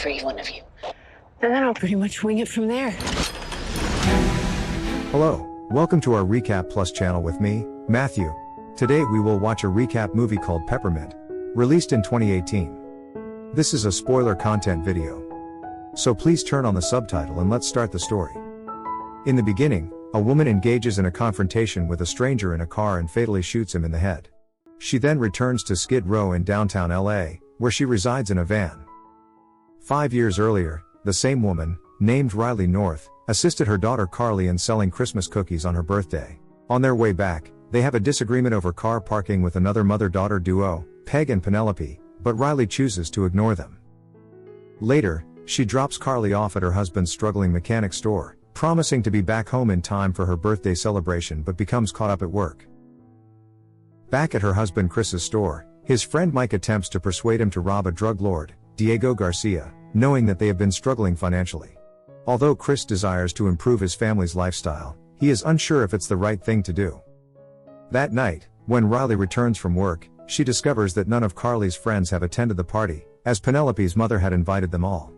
for each one of you. And then I'll pretty much wing it from there. Hello, welcome to our RecapPlus channel with me, Matthew. Today we will watch a recap movie called Peppermint, released in 2018. This is a spoiler content video. So please turn on the subtitle and let's start the story. In the beginning, a woman engages in a confrontation with a stranger in a car and fatally shoots him in the head. She then returns to Skid Row in downtown LA, where she resides in a van. 5 years earlier, the same woman, named Riley North, assisted her daughter Carly in selling Christmas cookies on her birthday. On their way back, they have a disagreement over car parking with another mother-daughter duo, Peg and Penelope, but Riley chooses to ignore them. Later, she drops Carly off at her husband's struggling mechanic store, promising to be back home in time for her birthday celebration but becomes caught up at work. Back at her husband Chris's store, his friend Mike attempts to persuade him to rob a drug lord, Diego Garcia, knowing that they have been struggling financially. Although Chris desires to improve his family's lifestyle, he is unsure if it's the right thing to do. That night, when Riley returns from work, she discovers that none of Carly's friends have attended the party, as Penelope's mother had invited them all.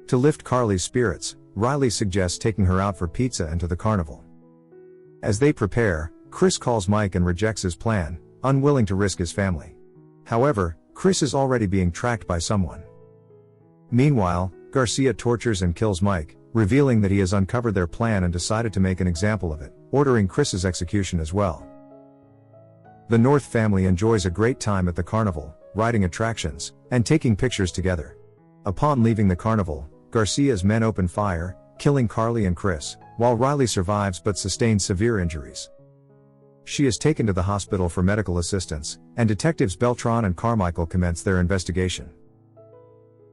To lift Carly's spirits, Riley suggests taking her out for pizza and to the carnival. As they prepare, Chris calls Mike and rejects his plan, unwilling to risk his family. However, Chris is already being tracked by someone. Meanwhile, Garcia tortures and kills Mike, revealing that he has uncovered their plan and decided to make an example of it, ordering Chris's execution as well. The North family enjoys a great time at the carnival, riding attractions, and taking pictures together. Upon leaving the carnival, Garcia's men open fire, killing Carly and Chris, while Riley survives but sustains severe injuries. She is taken to the hospital for medical assistance, and detectives Beltran and Carmichael commence their investigation.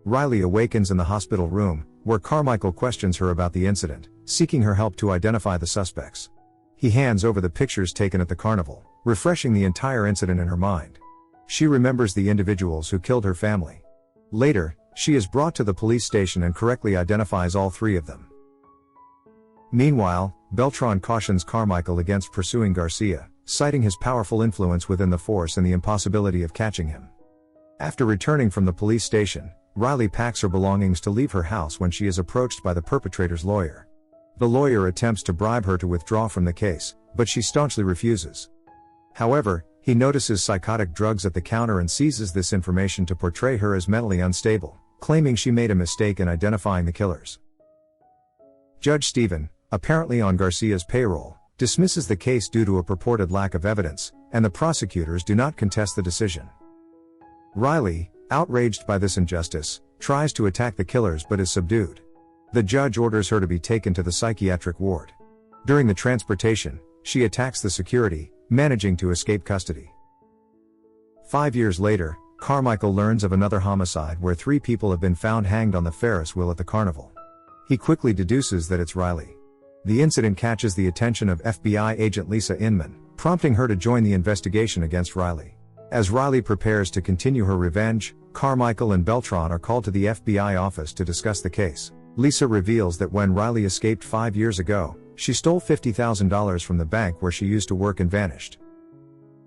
Riley awakens in the hospital room, where Carmichael questions her about the incident, seeking her help to identify the suspects. He hands over the pictures taken at the carnival, refreshing the entire incident in her mind. She remembers the individuals who killed her family. Later, she is brought to the police station and correctly identifies all three of them. Meanwhile, Beltran cautions Carmichael against pursuing Garcia, citing his powerful influence within the force and the impossibility of catching him. After returning from the police station, Riley packs her belongings to leave her house when she is approached by the perpetrator's lawyer. The lawyer attempts to bribe her to withdraw from the case, but she staunchly refuses. However, he notices psychotic drugs at the counter and seizes this information to portray her as mentally unstable, claiming she made a mistake in identifying the killers. Judge Stephen, apparently on Garcia's payroll, dismisses the case due to a purported lack of evidence, and the prosecutors do not contest the decision. Riley, outraged by this injustice, tries to attack the killers but is subdued. The judge orders her to be taken to the psychiatric ward. During the transportation, she attacks the security, managing to escape custody. 5 years later, Carmichael learns of another homicide where 3 people have been found hanged on the Ferris wheel at the carnival. He quickly deduces that it's Riley. The incident catches the attention of FBI agent Lisa Inman, prompting her to join the investigation against Riley. As Riley prepares to continue her revenge, Carmichael and Beltran are called to the FBI office to discuss the case. Lisa reveals that when Riley escaped 5 years ago, she stole $50,000 from the bank where she used to work and vanished.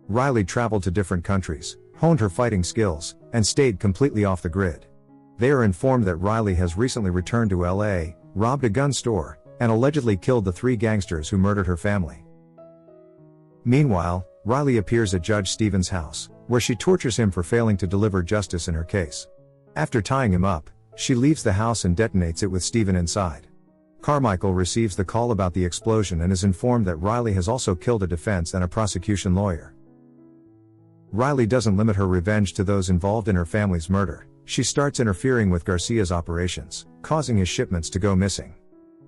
Riley traveled to different countries, honed her fighting skills, and stayed completely off the grid. They are informed that Riley has recently returned to LA, robbed a gun store, and allegedly killed the 3 gangsters who murdered her family. Meanwhile, Riley appears at Judge Stephen's house, where she tortures him for failing to deliver justice in her case. After tying him up, she leaves the house and detonates it with Stephen inside. Carmichael receives the call about the explosion and is informed that Riley has also killed a defense and a prosecution lawyer. Riley doesn't limit her revenge to those involved in her family's murder. She starts interfering with Garcia's operations, causing his shipments to go missing.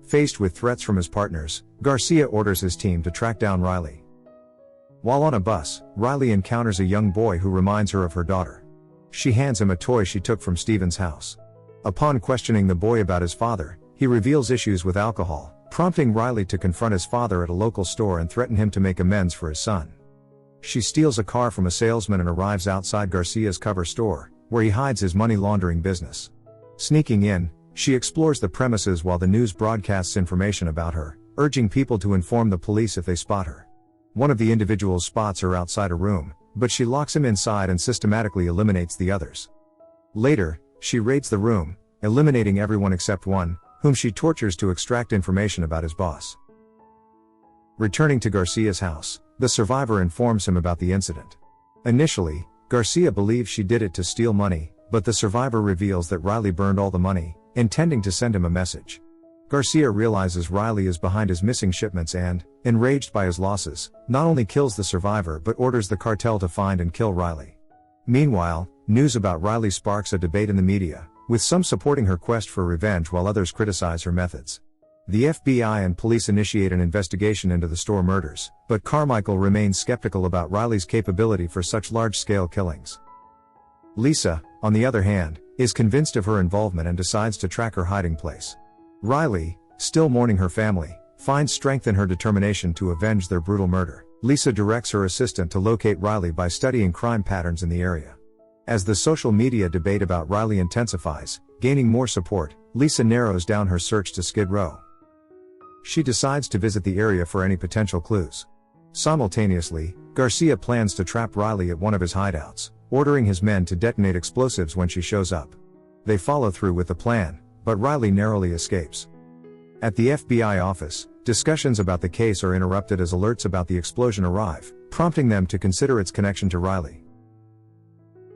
Faced with threats from his partners, Garcia orders his team to track down Riley. While on a bus, Riley encounters a young boy who reminds her of her daughter. She hands him a toy she took from Stephen's house. Upon questioning the boy about his father, he reveals issues with alcohol, prompting Riley to confront his father at a local store and threaten him to make amends for his son. She steals a car from a salesman and arrives outside Garcia's cover store, where he hides his money laundering business. Sneaking in, she explores the premises while the news broadcasts information about her, urging people to inform the police if they spot her. One of the individuals spots her outside a room, but she locks him inside and systematically eliminates the others. Later, she raids the room, eliminating everyone except one, whom she tortures to extract information about his boss. Returning to Garcia's house, the survivor informs him about the incident. Initially, Garcia believes she did it to steal money, but the survivor reveals that Riley burned all the money, intending to send him a message. Garcia realizes Riley is behind his missing shipments and, enraged by his losses, not only kills the survivor but orders the cartel to find and kill Riley. Meanwhile, news about Riley sparks a debate in the media, with some supporting her quest for revenge while others criticize her methods. The FBI and police initiate an investigation into the store murders, but Carmichael remains skeptical about Riley's capability for such large-scale killings. Lisa, on the other hand, is convinced of her involvement and decides to track her hiding place. Riley, still mourning her family, finds strength in her determination to avenge their brutal murder. Lisa directs her assistant to locate Riley by studying crime patterns in the area. As the social media debate about Riley intensifies, gaining more support, Lisa narrows down her search to Skid Row. She decides to visit the area for any potential clues. Simultaneously, Garcia plans to trap Riley at one of his hideouts, ordering his men to detonate explosives when she shows up. They follow through with the plan, but Riley narrowly escapes. At the FBI office, discussions about the case are interrupted as alerts about the explosion arrive, prompting them to consider its connection to Riley.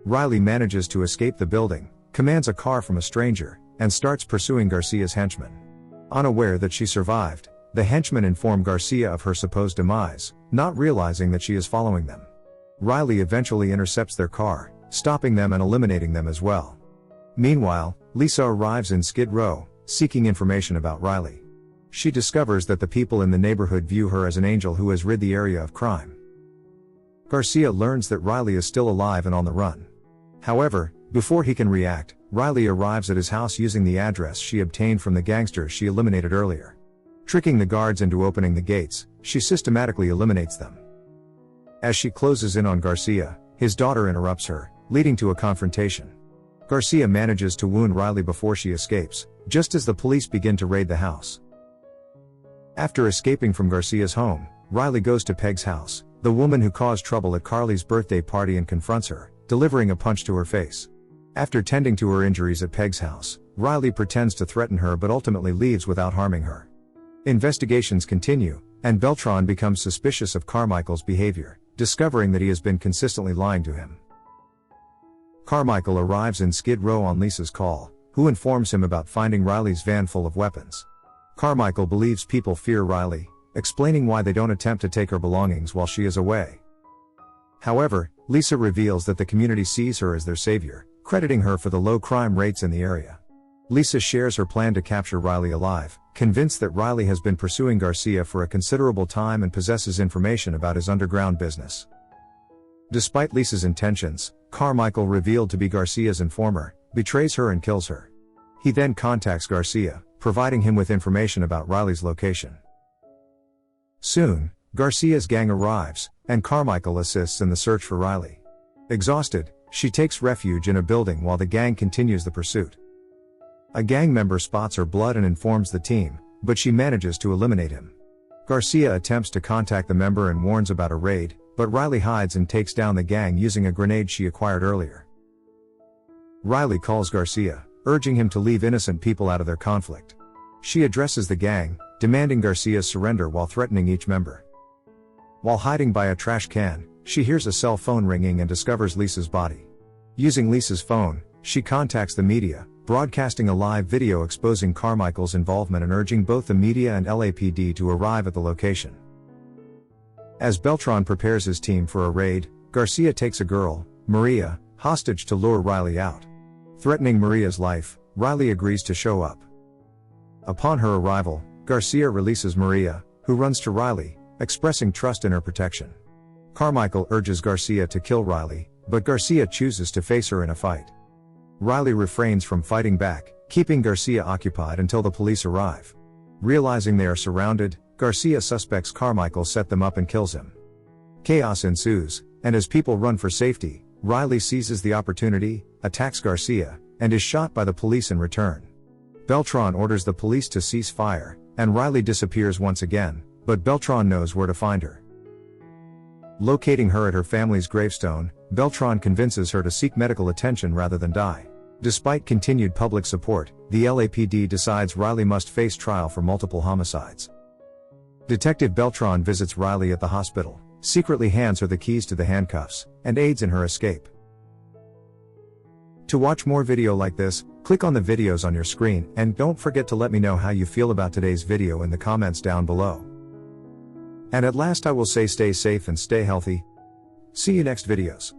Riley manages to escape the building, commands a car from a stranger, and starts pursuing Garcia's henchmen. Unaware that she survived, the henchmen inform Garcia of her supposed demise, not realizing that she is following them. Riley eventually intercepts their car, stopping them and eliminating them as well. Meanwhile, Lisa arrives in Skid Row, seeking information about Riley. She discovers that the people in the neighborhood view her as an angel who has rid the area of crime. Garcia learns that Riley is still alive and on the run. However, before he can react, Riley arrives at his house using the address she obtained from the gangsters she eliminated earlier. Tricking the guards into opening the gates, she systematically eliminates them. As she closes in on Garcia, his daughter interrupts her, leading to a confrontation. Garcia manages to wound Riley before she escapes, just as the police begin to raid the house. After escaping from Garcia's home, Riley goes to Peg's house, the woman who caused trouble at Carly's birthday party, and confronts her, delivering a punch to her face. After tending to her injuries at Peg's house, Riley pretends to threaten her but ultimately leaves without harming her. Investigations continue, and Beltran becomes suspicious of Carmichael's behavior, discovering that he has been consistently lying to him. Carmichael arrives in Skid Row on Lisa's call, who informs him about finding Riley's van full of weapons. Carmichael believes people fear Riley, explaining why they don't attempt to take her belongings while she is away. However, Lisa reveals that the community sees her as their savior, crediting her for the low crime rates in the area. Lisa shares her plan to capture Riley alive, convinced that Riley has been pursuing Garcia for a considerable time and possesses information about his underground business. Despite Lisa's intentions, Carmichael, revealed to be Garcia's informer, betrays her and kills her. He then contacts Garcia, providing him with information about Riley's location. Soon, Garcia's gang arrives, and Carmichael assists in the search for Riley. Exhausted, she takes refuge in a building while the gang continues the pursuit. A gang member spots her blood and informs the team, but she manages to eliminate him. Garcia attempts to contact the member and warns about a raid, but Riley hides and takes down the gang using a grenade she acquired earlier. Riley calls Garcia, urging him to leave innocent people out of their conflict. She addresses the gang, demanding Garcia's surrender while threatening each member. While hiding by a trash can, she hears a cell phone ringing and discovers Lisa's body. Using Lisa's phone, she contacts the media, broadcasting a live video exposing Carmichael's involvement and urging both the media and LAPD to arrive at the location. As Beltran prepares his team for a raid, Garcia takes a girl, Maria, hostage to lure Riley out. Threatening Maria's life, Riley agrees to show up. Upon her arrival, Garcia releases Maria, who runs to Riley, expressing trust in her protection. Carmichael urges Garcia to kill Riley, but Garcia chooses to face her in a fight. Riley refrains from fighting back, keeping Garcia occupied until the police arrive. Realizing they are surrounded, Garcia suspects Carmichael set them up and kills him. Chaos ensues, and as people run for safety, Riley seizes the opportunity, attacks Garcia, and is shot by the police in return. Beltran orders the police to cease fire, and Riley disappears once again, but Beltran knows where to find her. Locating her at her family's gravestone, Beltran convinces her to seek medical attention rather than die. Despite continued public support, the LAPD decides Riley must face trial for multiple homicides. Detective Beltran visits Riley at the hospital, secretly hands her the keys to the handcuffs, and aids in her escape. To watch more video like this, click on the videos on your screen, and don't forget to let me know how you feel about today's video in the comments down below. And at last I will say, stay safe and stay healthy. See you next videos.